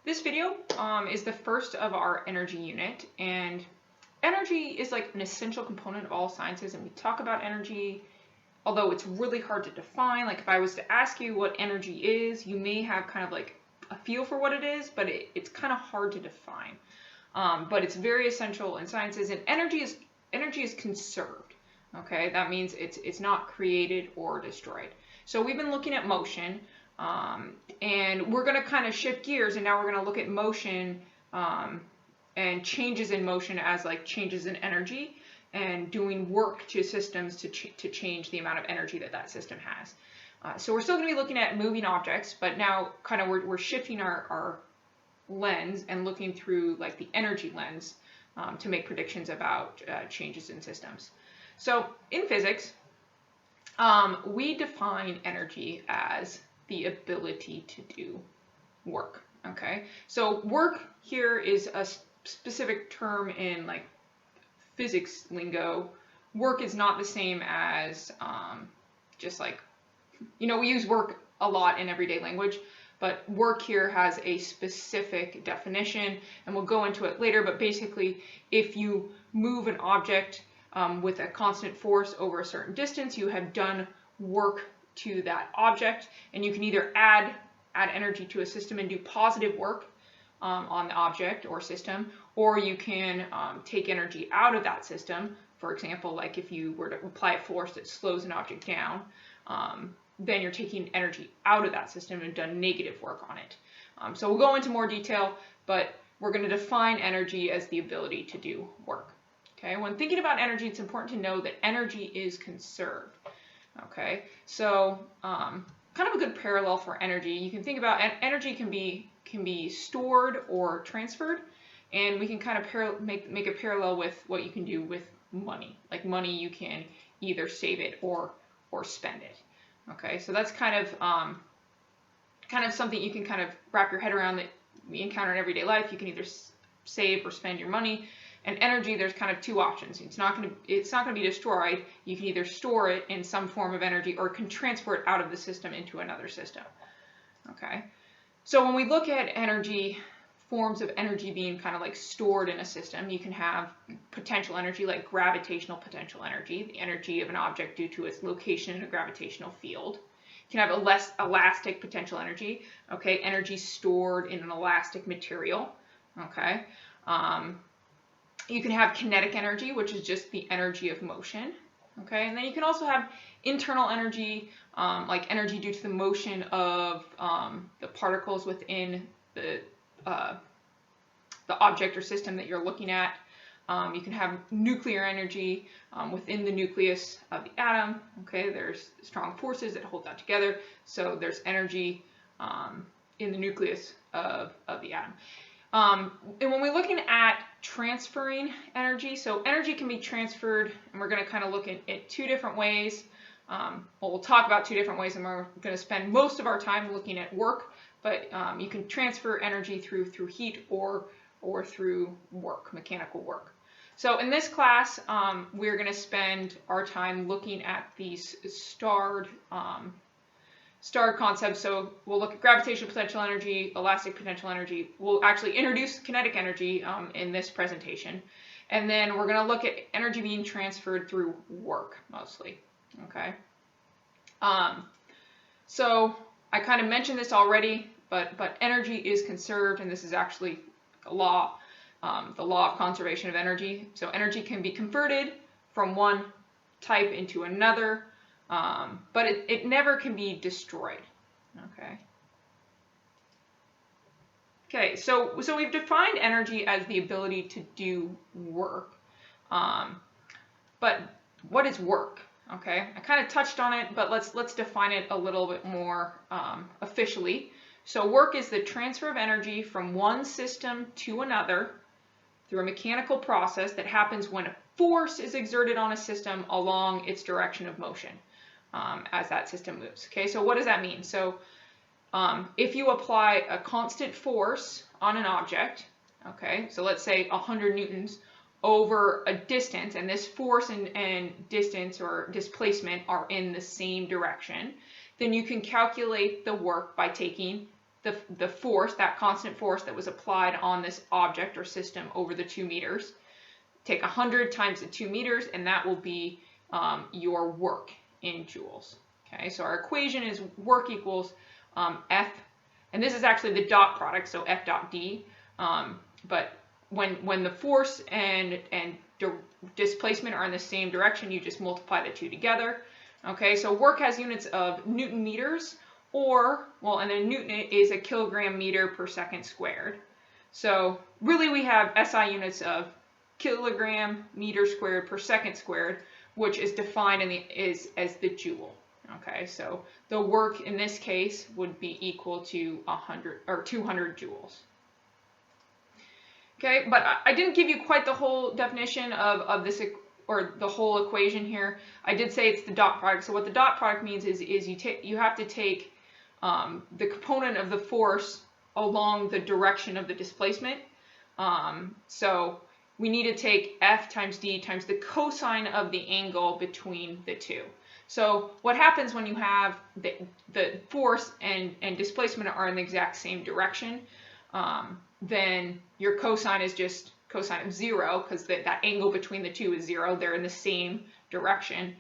This video is the first of our energy unit, and energy is like an essential component of all sciences, and we talk about energy, although it's really hard to define. Like if I was to ask you what energy is, you may have kind of like a feel for what it is, but it's kind of hard to define. But it's very essential in sciences, and energy is conserved. Okay, that means it's not created or destroyed. So we've been looking at motion. And we're going to kind of shift gears, and now we're going to look at motion and changes in motion as like changes in energy, and doing work to systems to change the amount of energy that system has. So we're still going to be looking at moving objects, but now kind of we're shifting our lens and looking through like the energy lens to make predictions about changes in systems. So in physics, we define energy as the ability to do work. Okay, so work here is a specific term in like physics lingo. Work is not the same as just like, we use work a lot in everyday language, but work here has a specific definition, and we'll go into it later. But basically, if you move an object with a constant force over a certain distance, you have done work to that object, and you can either add energy to a system and do positive work on the object or system, or you can take energy out of that system. For example, like if you were to apply a force that slows an object down, then you're taking energy out of that system and done negative work on it. So we'll go into more detail, but we're going to define energy as the ability to do work. Okay, when thinking about energy, it's important to know that energy is conserved. Okay, so kind of a good parallel for energy. You can think about energy can be stored or transferred, and we can kind of make a parallel with what you can do with money. Like money, you can either save it or spend it. Okay, so that's kind of something you can kind of wrap your head around that we encounter in everyday life. You can either save or spend your money. And energy, there's kind of two options. It's not going to be destroyed. You can either store it in some form of energy, or can transfer it out of the system into another system. Okay, so when we look at energy, forms of energy being kind of like stored in a system, you can have potential energy, like gravitational potential energy, the energy of an object due to its location in a gravitational field. You can have a less elastic potential energy, okay, energy stored in an elastic material, okay. You can have kinetic energy, which is just the energy of motion, okay? And then you can also have internal energy, like energy due to the motion of the particles within the object or system that you're looking at. You can have nuclear energy within the nucleus of the atom, okay? There's strong forces that hold that together, so there's energy in the nucleus of the atom. And when we're looking at transferring energy, so energy can be transferred, and we're going to kind of look at two different ways. We'll talk about two different ways, and we're going to spend most of our time looking at work, but you can transfer energy through heat or through work, mechanical work. So in this class, we're going to spend our time looking at these starred concepts. So we'll look at gravitational potential energy, elastic potential energy. We'll actually introduce kinetic energy in this presentation. And then we're going to look at energy being transferred through work, mostly. Okay. So I kind of mentioned this already, but energy is conserved, and this is actually a law, the law of conservation of energy. So energy can be converted from one type into another, but it never can be destroyed. Okay. Okay, so we've defined energy as the ability to do work. But what is work? Okay, I kind of touched on it, but let's define it a little bit more officially. So work is the transfer of energy from one system to another through a mechanical process that happens when a force is exerted on a system along its direction of motion as that system moves. Okay, so what does that mean? So if you apply a constant force on an object, okay, so let's say 100 newtons over a distance, and this force and distance or displacement are in the same direction, then you can calculate the work by taking the force, that constant force that was applied on this object or system over the 2 meters. Take 100 times the 2 meters, and that will be your work in joules. Okay, so our equation is work equals F, and this is actually the dot product, so F dot D. But when the force and displacement are in the same direction, you just multiply the two together. Okay, so work has units of Newton meters, or, well, and then Newton is a kilogram meter per second squared. So really we have SI units of kilogram meter squared per second squared, which is defined as the joule. Okay, so the work in this case would be equal to 100 or 200 joules. Okay, but I didn't give you quite the whole definition of this, or the whole equation here. I did say it's the dot product. So what the dot product means is you have to take the component of the force along the direction of the displacement. So we need to take F times D times the cosine of the angle between the two. So what happens when you have the force and displacement are in the exact same direction, then your cosine is just cosine of 0, because that angle between the two is 0. They're in the same direction.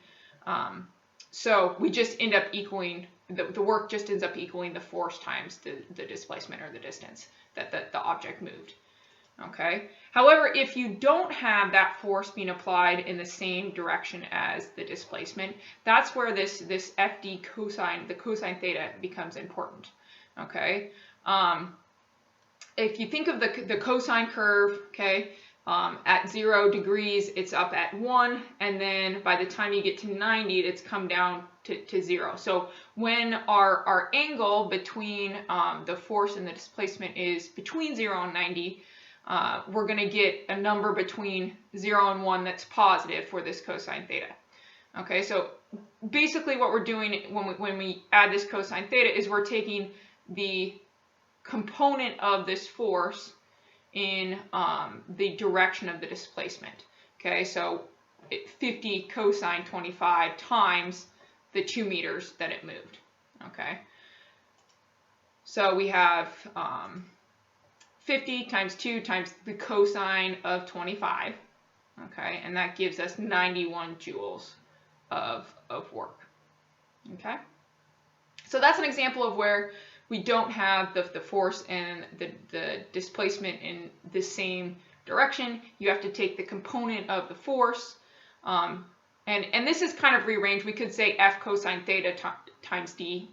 So we just end up equaling, the work just ends up equaling the force times the displacement, or the distance that the object moved. Okay. However, if you don't have that force being applied in the same direction as the displacement, that's where this FD cosine, the cosine theta, becomes important. Okay. If you think of the cosine curve, okay, at 0 degrees, it's up at 1, and then by the time you get to 90, it's come down to 0. So when our angle between the force and the displacement is between 0 and 90, we're going to get a number between 0 and 1 that's positive for this cosine theta. Okay, so basically what we're doing when we add this cosine theta is we're taking the component of this force in the direction of the displacement. Okay, so 50 cosine 25 times the 2 meters that it moved. Okay, so we have 50 times 2 times the cosine of 25, okay, and that gives us 91 joules of work. Okay, so that's an example of where we don't have the force and the displacement in the same direction. You have to take the component of the force, and this is kind of rearranged. We could say F cosine theta times D.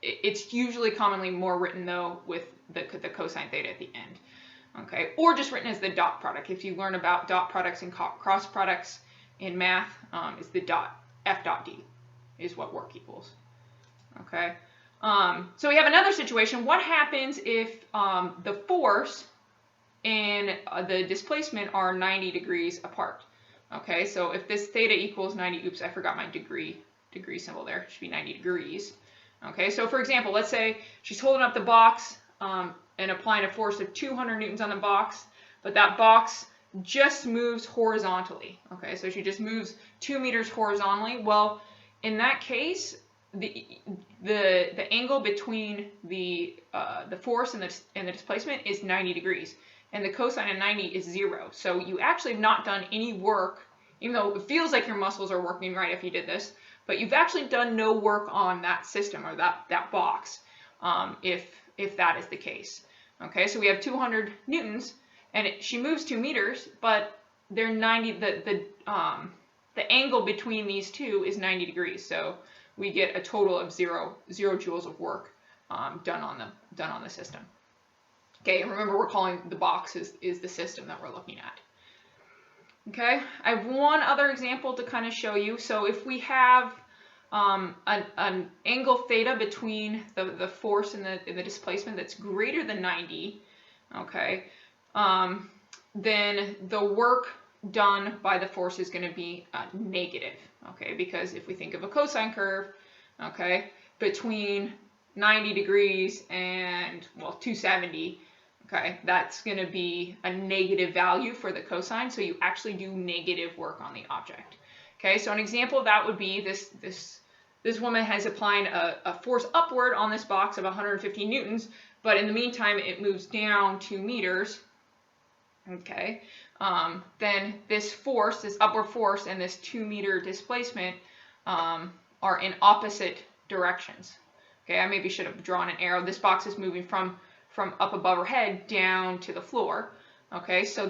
It's usually commonly more written though with the cosine theta at the end, okay, or just written as the dot product. If you learn about dot products and cross products in math, is the dot F dot D is what work equals. Okay, so we have another situation. What happens if the force and the displacement are 90 degrees apart? Okay, so if this theta equals 90, oops, I forgot my degree symbol there. It should be 90 degrees. Okay, so for example, let's say she's holding up the box and applying a force of 200 newtons on the box, but that box just moves horizontally. Okay, so she just moves 2 meters horizontally. Well, in that case, the angle between the force and the displacement is 90 degrees, and the cosine of 90 is 0. So you actually have not done any work, even though it feels like your muscles are working right if you did this, but you've actually done no work on that system or that box, if that is the case. Okay, so we have 200 newtons, and she moves 2 meters, but they're 90. The angle between these two is 90 degrees. So we get a total of zero joules of work done on the system. Okay, and remember we're calling the box is the system that we're looking at. Okay, I have one other example to kind of show you. So if we have an angle theta between the force and the displacement that's greater than 90, okay, then the work done by the force is going to be negative, okay, because if we think of a cosine curve, okay, between 90 degrees and, well, 270, okay, that's going to be a negative value for the cosine, so you actually do negative work on the object. Okay, so an example of that would be this this woman has applying a force upward on this box of 150 newtons, but in the meantime, it moves down 2 meters. Okay, then this force, this upward force, and this 2-meter displacement are in opposite directions. Okay, I maybe should have drawn an arrow. This box is moving from up above her head down to the floor. Okay, so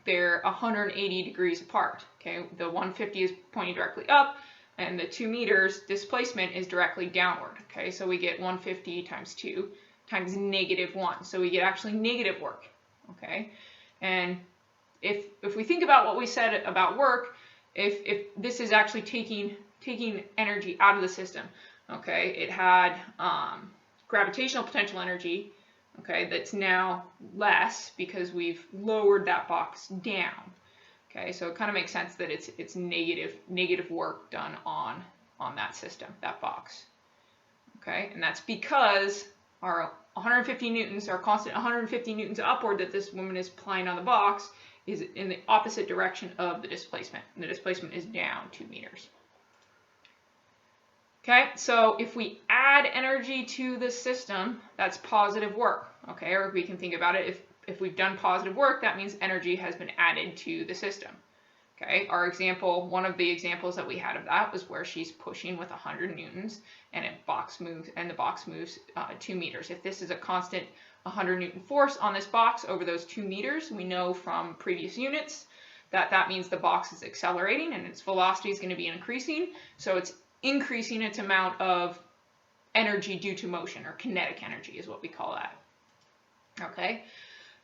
they're 180 degrees apart. Okay, the 150 is pointing directly up, and the 2 meters displacement is directly downward. Okay, so we get 150 times 2 times -1. So we get actually negative work. Okay, and if we think about what we said about work, if this is actually taking energy out of the system, okay, it had gravitational potential energy, okay, that's now less because we've lowered that box down. Okay, so it kind of makes sense that it's negative work done on that system, that box. Okay, and that's because our 150 newtons, our constant 150 newtons upward that this woman is applying on the box, is in the opposite direction of the displacement. And the displacement is down 2 meters. Okay, so if we add energy to the system, that's positive work. Okay, or we can think about it, if we've done positive work, that means energy has been added to the system. Okay, our example, one of the examples that we had of that was where she's pushing with 100 newtons and the box moves 2 meters. If this is a constant 100 Newton force on this box over those 2 meters, we know from previous units that means the box is accelerating and its velocity is going to be increasing. So it's increasing its amount of energy due to motion, or kinetic energy is what we call that. Okay.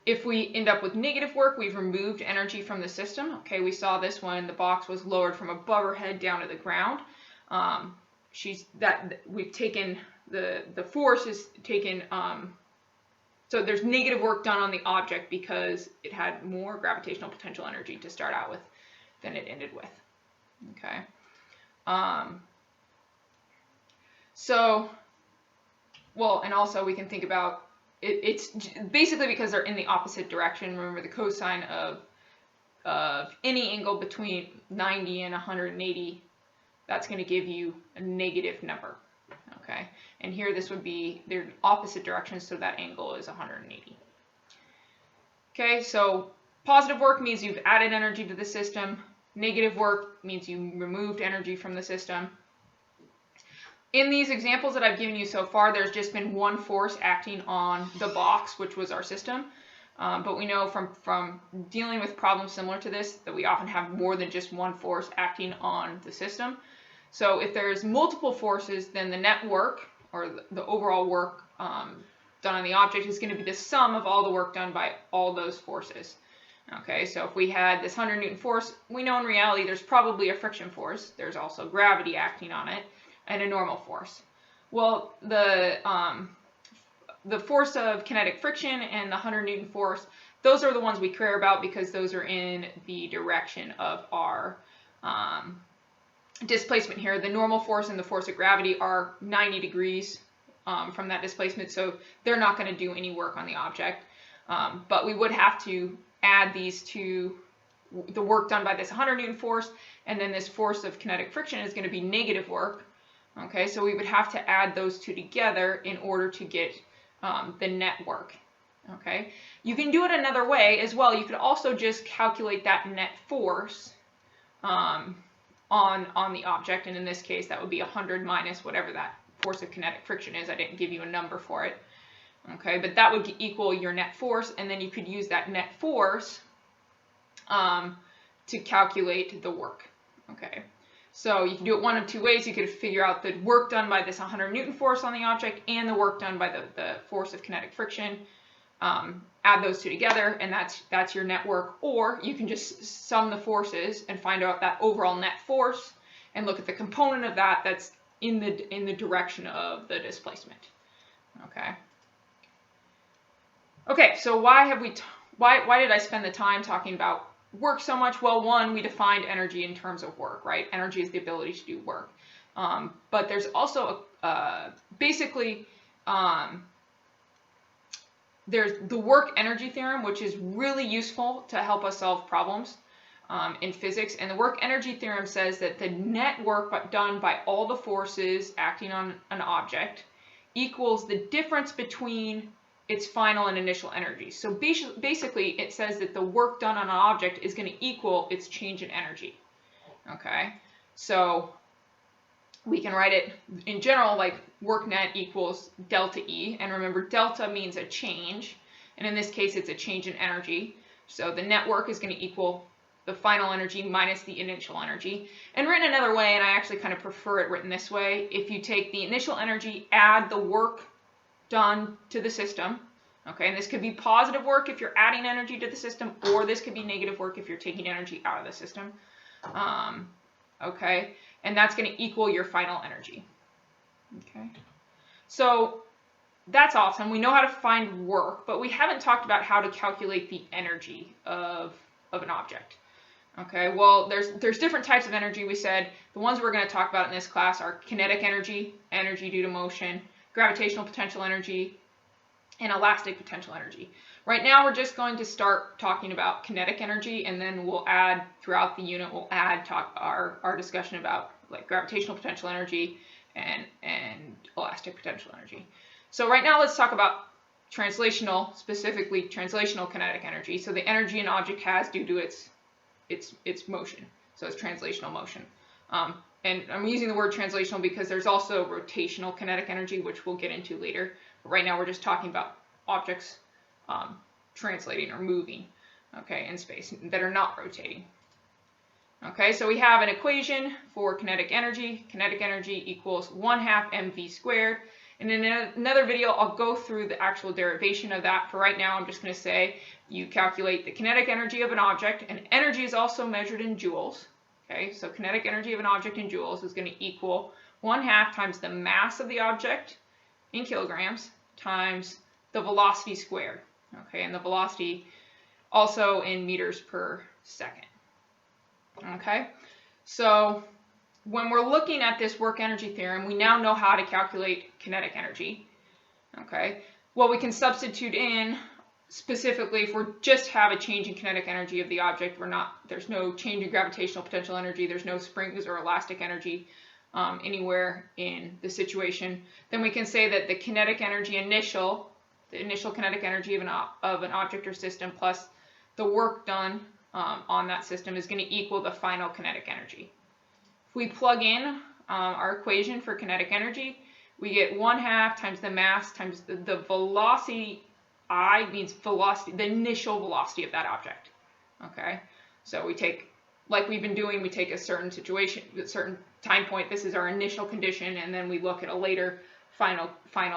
If we end up with negative work, we've removed energy from the system. Okay, we saw this when the box was lowered from above her head down to the ground. We've taken the force is taken. So there's negative work done on the object because it had more gravitational potential energy to start out with than it ended with. Okay. And also we can think about. It's basically because they're in the opposite direction. Remember, the cosine of any angle between 90 and 180, that's going to give you a negative number. Okay, and here this would be their opposite directions, so that angle is 180. Okay, so positive work means you've added energy to the system. Negative work means you removed energy from the system. In these examples that I've given you so far, there's just been one force acting on the box, which was our system. But we know from dealing with problems similar to this that we often have more than just one force acting on the system. So if there's multiple forces, then the net work, or the overall work done on the object, is going to be the sum of all the work done by all those forces. Okay, so if we had this 100 Newton force, we know in reality there's probably a friction force. There's also gravity acting on it, and a normal force. Well, the force of kinetic friction and the 100 Newton force, those are the ones we care about because those are in the direction of our displacement here. The normal force and the force of gravity are 90 degrees from that displacement, so they're not going to do any work on the object. But we would have to add these to the work done by this 100 Newton force, and then this force of kinetic friction is going to be negative work. Okay, so we would have to add those two together in order to get the net work. Okay, you can do it another way as well. You could also just calculate that net force on the object, and in this case that would be 100 minus whatever that force of kinetic friction is. I didn't give you a number for it. Okay, but that would equal your net force, and then you could use that net force to calculate the work. Okay. So you can do it one of two ways. You could figure out the work done by this 100 Newton force on the object and the work done by the force of kinetic friction. Add those two together, and that's your net work. Or you can just sum the forces and find out that overall net force and look at the component of that that's in the direction of the displacement. Okay. Okay. So why did I spend the time talking about work so much? Well, one, we defined energy in terms of work, right? Energy is the ability to do work. But there's also there's the work energy theorem, which is really useful to help us solve problems. in physics. And the work energy theorem says that the net work done by all the forces acting on an object equals the difference between its final and initial energy. So basically, it says that the work done on an object is going to equal its change in energy. Okay, so we can write it in general like work net equals delta E. And remember, delta means a change. And in this case, it's a change in energy. So the net work is going to equal the final energy minus the initial energy. And written another way, and I actually kind of prefer it written this way, if you take the initial energy, add the work done to the system, okay, and this could be positive work if you're adding energy to the system, or this could be negative work if you're taking energy out of the system, okay, and that's going to equal your final energy. Okay, so that's awesome. We know how to find work, but we haven't talked about how to calculate the energy of an object. Okay, well, there's different types of energy. We said the ones we're going to talk about in this class are kinetic energy, energy due to motion, gravitational potential energy, and elastic potential energy. Right now, we're just going to start talking about kinetic energy, and then we'll add, throughout the unit, we'll add our discussion about like gravitational potential energy and elastic potential energy. So right now, let's talk about translational, specifically translational kinetic energy. So the energy an object has due to its motion. So it's translational motion. And I'm using the word translational because there's also rotational kinetic energy, which we'll get into later. But right now, we're just talking about objects translating or moving, okay, in space that are not rotating. Okay, so we have an equation for kinetic energy. Kinetic energy equals 1/2 mv squared. And in another video, I'll go through the actual derivation of that. For right now, I'm just going to say you calculate the kinetic energy of an object, and energy is also measured in joules. Okay, so kinetic energy of an object in joules is going to equal 1/2 times the mass of the object in kilograms times the velocity squared. Okay, and the velocity also in meters per second. Okay, so when we're looking at this work energy theorem, we now know how to calculate kinetic energy. Okay, well, we can substitute in specifically if we just have a change in kinetic energy of the object. There's no change in gravitational potential energy, there's no springs or elastic energy anywhere in the situation. Then we can say that the kinetic energy the initial kinetic energy of an object or system plus the work done on that system is going to equal the final kinetic energy. If we plug in our equation for kinetic energy, we get 1/2 times the mass times the velocity. I means velocity, the initial velocity of that object. Okay, so we take, like we've been doing, we take a certain situation, a certain time point. This is our initial condition, and then we look at a later final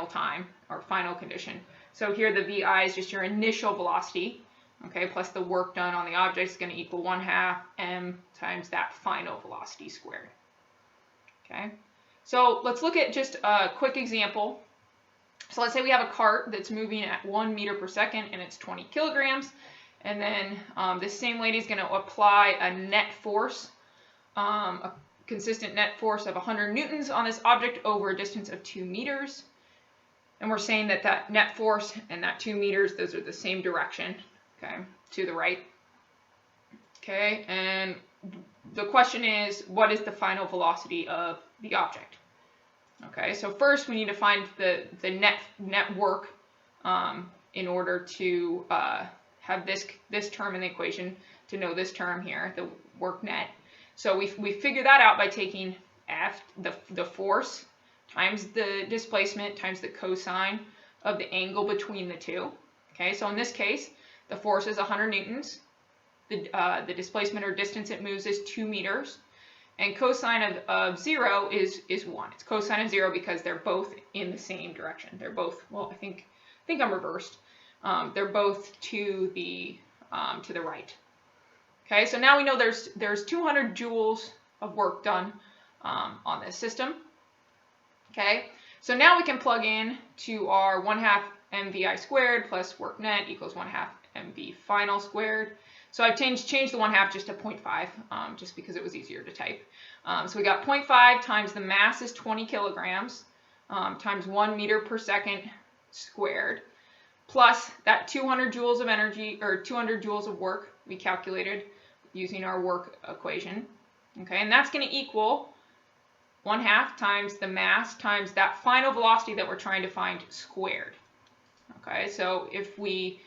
time or final condition. So here the VI is just your initial velocity. Okay, plus the work done on the object is going to equal 1/2 m times that final velocity squared. Okay, so let's look at just a quick example. So let's say we have a cart that's moving at 1 meter per second and it's 20 kilograms. And then this same lady is going to apply a net force, a consistent net force of 100 newtons on this object over a distance of 2 meters. And we're saying that that net force and that 2 meters, those are the same direction, okay, to the right. Okay, and the question is, what is the final velocity of the object? Okay, so first we need to find the net work in order to have this term in the equation, to know this term here, the work net. So we figure that out by taking F, the force, times the displacement, times the cosine of the angle between the two. Okay, so in this case, the force is 100 newtons. The displacement or distance it moves is 2 meters. And cosine of 0 is 1. It's cosine of 0 because they're both in the same direction. They're both, well, I think I'm reversed. They're both to the right. Okay, so now we know there's 200 joules of work done on this system. Okay, so now we can plug in to our 1/2 mvi squared plus work net equals 1/2 mv final squared. So I've changed the 1/2 just to 0.5, just because it was easier to type. So we got 0.5 times the mass is 20 kilograms times 1 meter per second squared, plus that 200 joules of energy, or 200 joules of work we calculated, using our work equation. Okay, and that's going to equal 1/2 times the mass times that final velocity that we're trying to find squared. Okay, so if we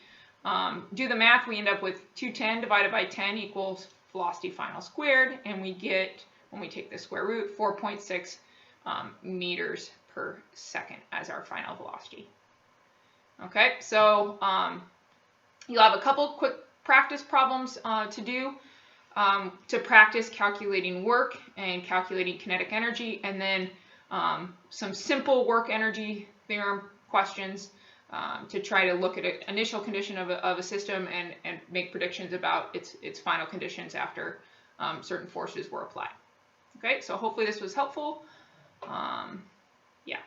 do the math, we end up with 210 divided by 10 equals velocity final squared, and we get, when we take the square root, 4.6 meters per second as our final velocity. Okay, so you'll have a couple quick practice problems to do to practice calculating work and calculating kinetic energy, and then some simple work energy theorem questions to try to look at an initial condition of a system and make predictions about its final conditions after certain forces were applied. Okay, so hopefully this was helpful. Yeah.